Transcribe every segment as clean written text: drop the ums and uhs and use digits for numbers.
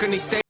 walking these stages.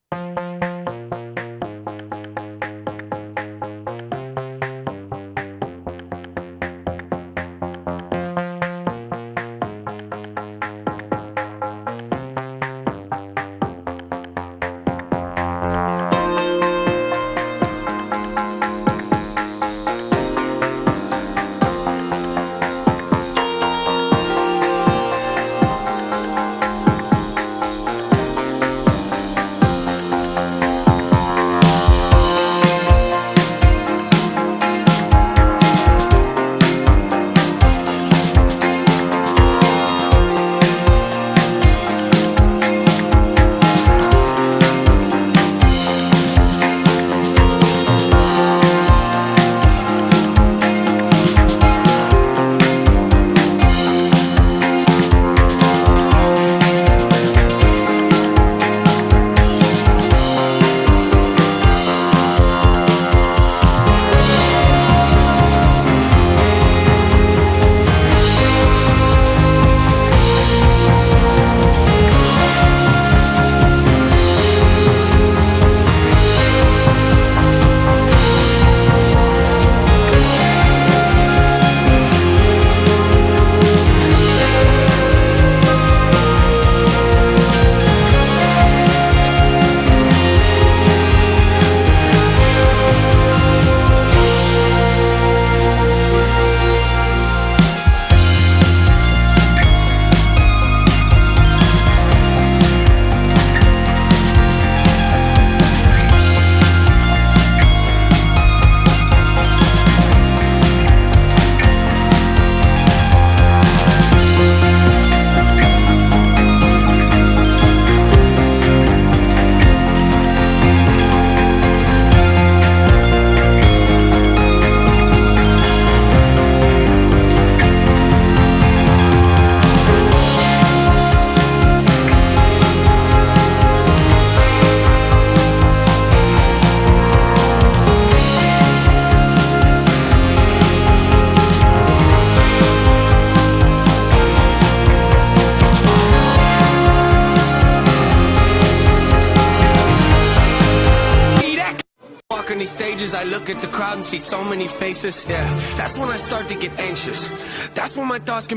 Walking these stages, I look at the crowd and see so many faces. Yeah, that's when I start to get anxious. That's when my thoughts can be